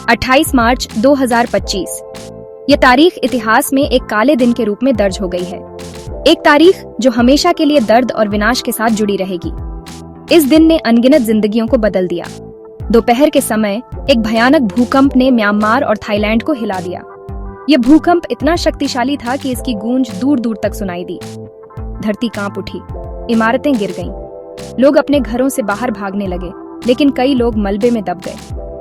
28 मार्च 2025। ये तारीख इतिहास में एक काले दिन के रूप में दर्ज हो गई है। एक तारीख जो हमेशा के लिए दर्द और विनाश के साथ जुड़ी रहेगी। इस दिन ने अनगिनत जिंदगियों को बदल दिया। दोपहर के समय एक भयानक भूकंप ने म्यांमार और थाईलैंड को हिला दिया। यह भूकंप इतना शक्तिशाली था कि इसकी गूंज दूर दूर तक सुनाई दी। धरती कांप उठी, इमारतें गिर गईं, लोग अपने घरों से बाहर भागने लगे, लेकिन कई लोग मलबे में दब गए।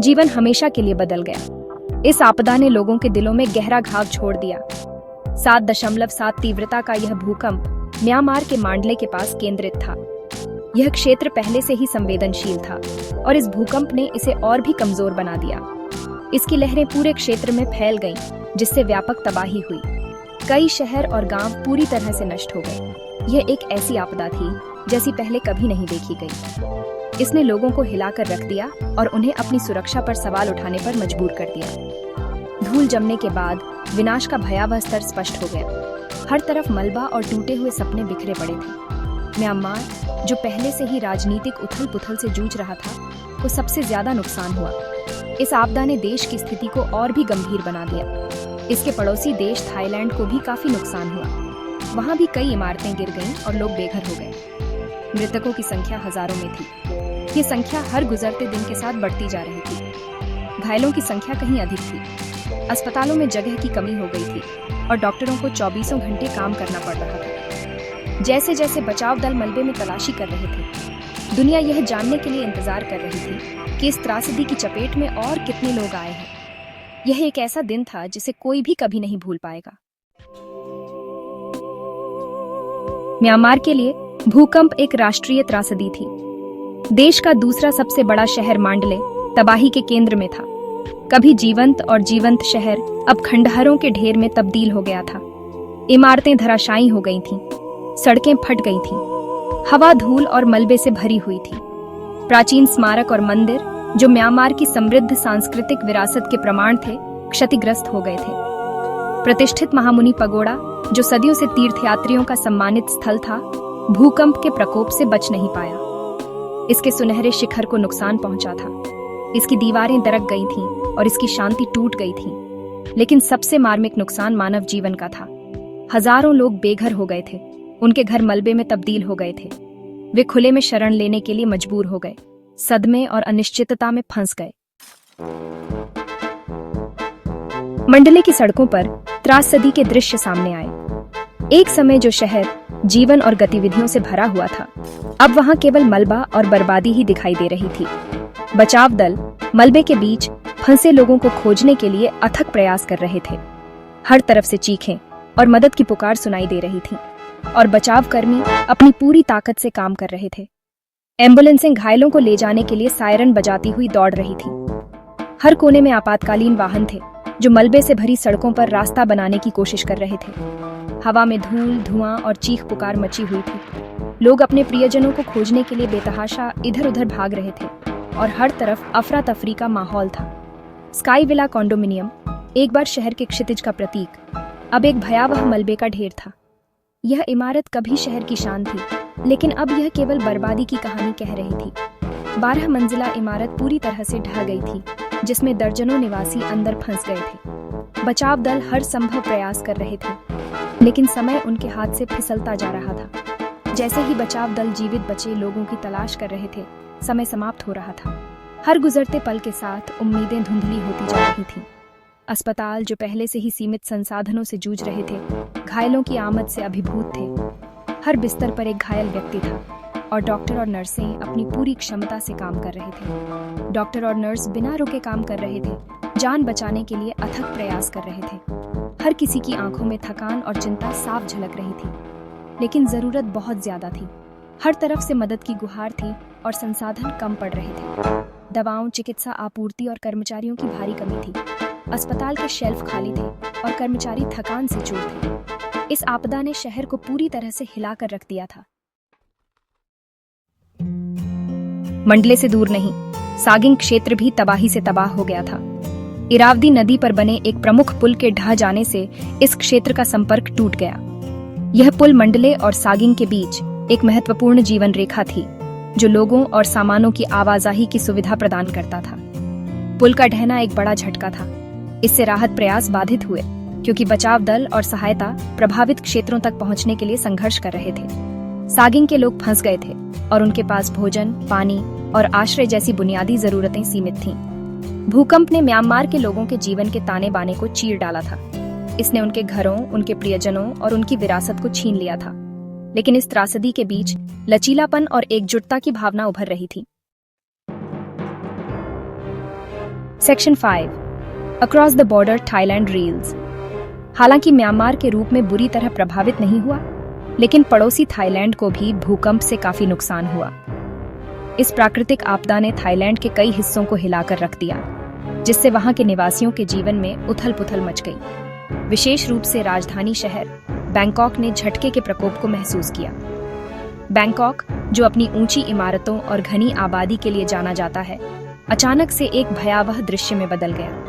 जीवन हमेशा के लिए बदल गया। इस आपदा ने लोगों के दिलों में गहरा घाव छोड़ दिया। 7.7 तीव्रता का यह भूकंप म्यांमार के मांडले के पास केंद्रित था। यह क्षेत्र पहले से ही संवेदनशील था और इस भूकंप ने इसे और भी कमजोर बना दिया। इसकी लहरें पूरे क्षेत्र में फैल गईं, जिससे व्यापक तबाही हुई। कई शहर और गांव पूरी तरह से नष्ट हो गए। यह एक ऐसी आपदा थी जैसी पहले कभी नहीं देखी गई। इसने लोगों को हिलाकर रख दिया और उन्हें अपनी सुरक्षा पर सवाल उठाने पर मजबूर कर दिया। धूल जमने के बाद विनाश का भयावह स्तर स्पष्ट हो गया। हर तरफ मलबा और टूटे हुए सपने बिखरे पड़े थे। म्यांमार, जो पहले से ही राजनीतिक उथल पुथल से जूझ रहा था, को सबसे ज्यादा नुकसान हुआ। इस आपदा ने देश की स्थिति को और भी गंभीर बना दिया। इसके पड़ोसी देश थाईलैंड को भी काफी नुकसान हुआ। वहां भी कई इमारतें गिर गईं और लोग बेघर हो गए। मृतकों की संख्या हजारों में थी। ये संख्या हर गुजरते दिन के साथ बढ़ती जा रही थी। घायलों की संख्या कहीं अधिक थी। अस्पतालों में जगह की कमी हो गई थी और डॉक्टरों को 24 घंटे काम करना पड़ रहा था। जैसे जैसे बचाव दल मलबे में तलाशी कर रहे थे, दुनिया यह जानने के लिए इंतजार कर रही थी कि इस त्रासदी की चपेट में और कितने लोग आए हैं। यह एक ऐसा दिन था जिसे कोई भी कभी नहीं भूल पाएगा। म्यांमार के लिए भूकंप एक राष्ट्रीय त्रासदी थी। देश का दूसरा सबसे बड़ा शहर मांडले तबाही के केंद्र में था। कभी जीवंत और जीवंत शहर अब खंडहरों के ढेर में तब्दील हो गया था। इमारतें धराशायी हो गई थीं, सड़कें फट गई थीं, हवा धूल और मलबे से भरी हुई थी। प्राचीन स्मारक और मंदिर, जो म्यांमार की समृद्ध सांस्कृतिक विरासत के प्रमाण थे, क्षतिग्रस्त हो गए थे। प्रतिष्ठित महामुनि पगोड़ा, जो सदियों से तीर्थयात्रियों का सम्मानित स्थल था, भूकंप के प्रकोप से बच नहीं पाया। इसके सुनहरे शिखर को नुकसान पहुंचा था। इसकी दीवारें दरक गई थीं और इसकी शांति टूट गई थी। लेकिन सबसे मार्मिक नुकसान मानव जीवन का था। हजारों लोग बेघर हो गए थे। उनके घर मलबे में तब्दील हो गए थे। वे खुले में शरण लेने के लिए मजबूर हो गए, सदमे और अनिश्चितता में फंस गए। मंडले की सड़कों पर त्रासदी के दृश्य सामने आए। एक समय जो शहर जीवन और गतिविधियों से भरा हुआ था, अब वहां केवल मलबा और बर्बादी ही दिखाई दे रही थी। बचाव दल मलबे के बीच फंसे लोगों को खोजने के लिए अथक प्रयास कर रहे थे। हर तरफ से चीखें और मदद की पुकार सुनाई दे रही थी और बचाव कर्मी अपनी पूरी ताकत से काम कर रहे थे। एम्बुलेंसें घायलों को ले जाने के लिए सायरन बजाती हुई दौड़ रही थी। हर कोने में आपातकालीन वाहन थे, जो मलबे से भरी सड़कों पर रास्ता बनाने की कोशिश कर रहे थे। हवा में धूल, धुआं और चीख पुकार मची हुई थी। लोग अपने प्रियजनों को खोजने के लिए बेतहाशा इधर उधर भाग रहे थे और हर तरफ अफरा तफरी का माहौल था। स्काई विला कॉन्डोमिनियम, एक बार शहर के क्षितिज का प्रतीक, अब एक भयावह मलबे का ढेर था। यह इमारत कभी शहर की शान थी, लेकिन अब यह केवल बर्बादी की कहानी कह रही थी। 12 मंजिला इमारत पूरी तरह से ढह गई थी, जिसमें दर्जनों निवासी अंदर फंस गए थे। बचाव दल हर संभव प्रयास कर रहे थे, लेकिन समय उनके हाथ से फिसलता जा रहा था। जैसे ही बचाव दल जीवित बचे लोगों की तलाश कर रहे थे, समय समाप्त हो रहा था। हर गुजरते पल के साथ उम्मीदें धुंधली होती जा रही थीं। अस्पताल, जो पहले से ही सीमित संसाधनों से जूझ रहे थे, घायलों की आमद से अभिभूत थे। हर बिस्तर पर एक घायल व्यक्ति था और डॉक्टर और नर्सें अपनी पूरी क्षमता से काम कर रहे थे। डॉक्टर और नर्स बिना रुके काम कर रहे थे, जान बचाने के लिए अथक प्रयास कर रहे थे। हर किसी की आंखों में थकान और चिंता साफ झलक रही थी, लेकिन जरूरत बहुत ज्यादा थी। हर तरफ से मदद की गुहार थी और संसाधन कम पड़ रहे थे। दवाओं, चिकित्सा आपूर्ति और कर्मचारियों की भारी कमी थी। अस्पताल के शेल्फ खाली थे और कर्मचारी थकान से चूर थे। इस आपदा ने शहर को पूरी तरह से हिलाकर रख दिया था। मंडले से दूर नहीं, सागिंग क्षेत्र भी तबाही से तबाह हो गया था। इरावदी नदी पर बने एक प्रमुख पुल के ढह जाने से इस क्षेत्र का संपर्क टूट गया। यह पुल मंडले और सागिंग के बीच एक महत्वपूर्ण जीवन रेखा थी, जो लोगों और सामानों की आवाजाही की सुविधा प्रदान करता था। पुल का ढहना एक बड़ा झटका था। इससे राहत प्रयास बाधित हुए क्योंकि बचाव दल और सहायता प्रभावित क्षेत्रों तक पहुंचने के लिए संघर्ष कर रहे थे। सागिंग के लोग फंस गए थे और उनके पास भोजन, पानी और आश्रय जैसी बुनियादी जरूरतें सीमित थीं। भूकंप ने म्यांमार के लोगों के जीवन के ताने बाने को चीर डाला था। इसने उनके घरों, उनके प्रियजनों और उनकी विरासत को छीन लिया था। लेकिन इस त्रासदी के बीच लचीलापन और एकजुटता की भावना उभर रही थी। Section 5 across the border Thailand reels. हालांकि म्यांमार के रूप में बुरी तरह प्रभावित नहीं हुआ, लेकिन पड़ोसी थाईलैंड को भी भूकंप से काफी नुकसान हुआ। इस प्राकृतिक आपदा ने थाईलैंड के कई हिस्सों को हिलाकर रख दिया, जिससे वहां के निवासियों के जीवन में उथल-पुथल मच गई। विशेष रूप से राजधानी शहर बैंकॉक ने झटके के प्रकोप को महसूस किया। बैंकॉक, जो अपनी ऊंची इमारतों और घनी आबादी के लिए जाना जाता है, अचानक से एक भयावह दृश्य में बदल गया।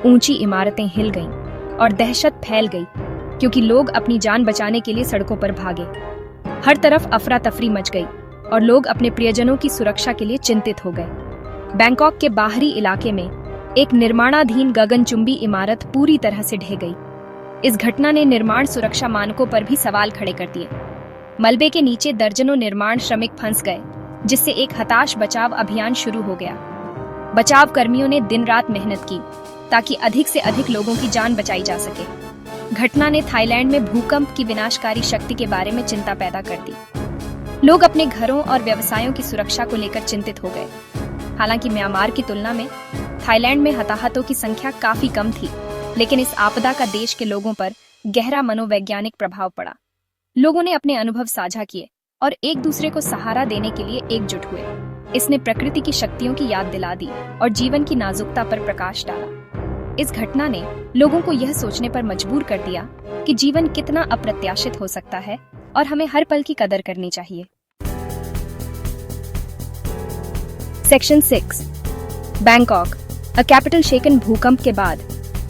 ऊंची इमारतें हिल गईं और दहशत फैल गई क्योंकि लोग अपनी जान बचाने के लिए सड़कों पर भागे। हर तरफ अफरा तफरी मच गई और लोग अपने प्रियजनों की सुरक्षा के लिए चिंतित हो गए। बैंकॉक के बाहरी इलाके में एक निर्माणाधीन गगनचुंबी इमारत पूरी तरह से ढह गई। इस घटना ने निर्माण सुरक्षा मानकों पर भी सवाल खड़े कर दिए। मलबे के नीचे दर्जनों निर्माण श्रमिक फंस गए, जिससे एक हताश बचाव अभियान शुरू हो गया। बचाव कर्मियों ने दिन रात मेहनत की ताकि अधिक से अधिक लोगों की जान बचाई जा सके। घटना ने थाईलैंड में भूकंप की विनाशकारी शक्ति के बारे में चिंता पैदा कर दी। लोग अपने घरों और व्यवसायों की सुरक्षा को लेकर चिंतित हो गए। हालांकि म्यांमार की तुलना में थाईलैंड में हताहतों की संख्या काफी कम थी, लेकिन इस आपदा का देश के लोगों पर गहरा मनोवैज्ञानिक प्रभाव पड़ा। लोगों ने अपने अनुभव साझा किए और एक दूसरे को सहारा देने के लिए एकजुट हुए। इसने प्रकृति की शक्तियों की याद दिला दी और जीवन की नाजुकता पर प्रकाश डाला। इस घटना ने लोगों को यह सोचने पर मजबूर कर दिया कि जीवन कितना अप्रत्याशित हो सकता है और हमें हर पल की कदर करनी चाहिए। सेक्शन 6 बैंकॉक, अ कैपिटल शेकन। भूकंप के बाद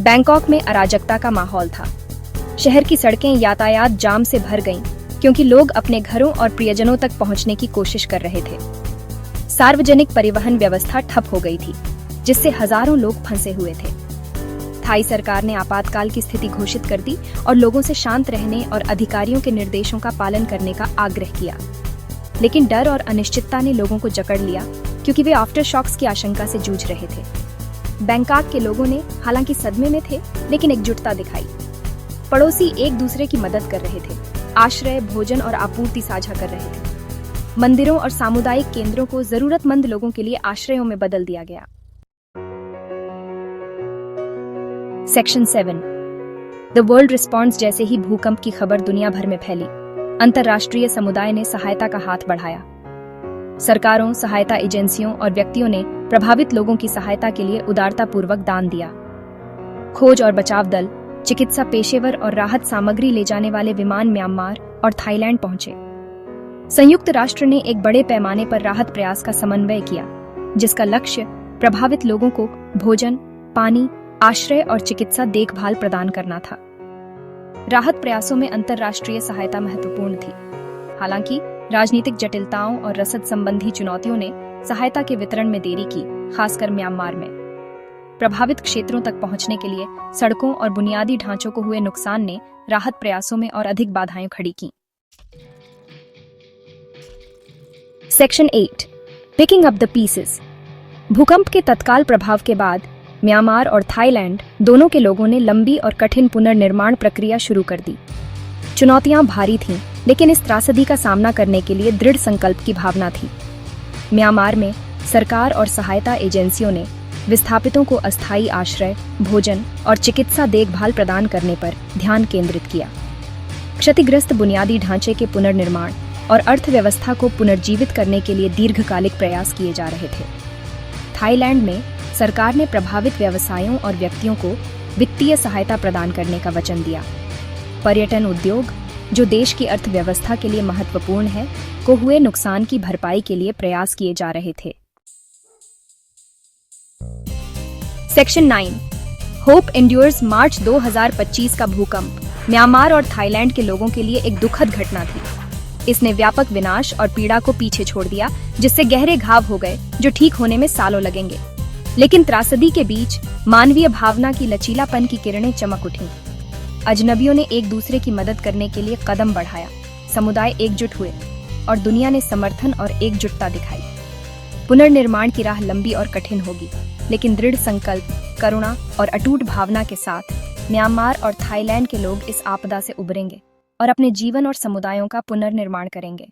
बैंकॉक में अराजकता का माहौल था। शहर की सड़कें यातायात जाम से भर गईं क्योंकि लोग अपने घरों और प्रियजनों तक पहुंचने की कोशिश कर रहे थे। सार्वजनिक परिवहन व्यवस्था ठप हो गई थी, जिससे हजारों लोग फंसे हुए थे। थाई सरकार ने आपातकाल की स्थिति घोषित कर दी और लोगों से शांत रहने और अधिकारियों के निर्देशों का पालन करने का आग्रह किया। लेकिन डर और अनिश्चितता ने लोगों को जकड़ लिया क्योंकि वे आफ्टर शॉक्स की आशंका से जूझ रहे थे। बैंकॉक के लोगों ने हालांकि सदमे में थे, लेकिन एकजुटता दिखाई। पड़ोसी एक दूसरे की मदद कर रहे थे, आश्रय, भोजन और आपूर्ति साझा कर रहे थे। मंदिरों और सामुदायिक केंद्रों को जरूरतमंद लोगों के लिए आश्रयों में बदल दिया गया। Section 7 the world response. जैसे ही भूकंप की खबर दुनिया भर में फैली, अंतर्राष्ट्रीय समुदाय ने सहायता का हाथ बढ़ाया। सरकारों, सहायता एजेंसियों और व्यक्तियों ने प्रभावित लोगों की सहायता के लिए उदारतापूर्वक दान दिया। खोज और बचाव दल, चिकित्सा पेशेवर और राहत सामग्री ले जाने वाले विमान म्यांमार और थाईलैंड पहुंचे। संयुक्त राष्ट्र ने एक बड़े पैमाने पर राहत प्रयास का समन्वय किया, जिसका लक्ष्य प्रभावित लोगों को भोजन, पानी, आश्रय और चिकित्सा देखभाल प्रदान करना था। राहत प्रयासों में अंतर्राष्ट्रीय सहायता महत्वपूर्ण थी। हालांकि राजनीतिक जटिलताओं और रसद संबंधी चुनौतियों ने सहायता के वितरण में देरी की, खासकर म्यांमार में। प्रभावित क्षेत्रों तक पहुंचने के लिए सड़कों और बुनियादी ढांचों को हुए नुकसान ने राहत प्रयासों में और अधिक बाधाएं खड़ी की। Section 8 picking up the pieces. भूकंप के तत्काल प्रभाव के बाद म्यांमार और थाईलैंड दोनों के लोगों ने लंबी और कठिन पुनर्निर्माण प्रक्रिया शुरू कर दी। चुनौतियां भारी थीं, लेकिन इस त्रासदी का सामना करने के लिए दृढ़ संकल्प की भावना थी। म्यांमार में सरकार और सहायता एजेंसियों ने विस्थापितों को अस्थायी आश्रय, भोजन और चिकित्सा देखभाल प्रदान करने पर ध्यान केंद्रित किया। क्षतिग्रस्त बुनियादी ढांचे के पुनर्निर्माण और अर्थव्यवस्था को पुनर्जीवित करने के लिए दीर्घकालिक प्रयास किए जा रहे थे। थाईलैंड में सरकार ने प्रभावित व्यवसायों और व्यक्तियों को वित्तीय सहायता प्रदान करने का वचन दिया। पर्यटन उद्योग, जो देश की अर्थव्यवस्था के लिए महत्वपूर्ण है, को हुए नुकसान की भरपाई के लिए प्रयास किए जा रहे थे। Section 9 hope endures. मार्च 2025 का भूकंप म्यांमार और थाईलैंड के लोगों के लिए एक दुखद घटना थी। इसने व्यापक विनाश और पीड़ा को पीछे छोड़ दिया, जिससे गहरे घाव हो गए जो ठीक होने में सालों लगेंगे। लेकिन त्रासदी के बीच मानवीय भावना की लचीलापन की किरणें चमक उठी। अजनबियों ने एक दूसरे की मदद करने के लिए कदम बढ़ाया, समुदाय एकजुट हुए और दुनिया ने समर्थन और एकजुटता दिखाई। पुनर्निर्माण की राह लंबी और कठिन होगी, लेकिन दृढ़ संकल्प, करुणा और अटूट भावना के साथ म्यांमार और थाईलैंड के लोग इस आपदा से उबरेंगे और अपने जीवन और समुदायों का पुनर्निर्माण करेंगे।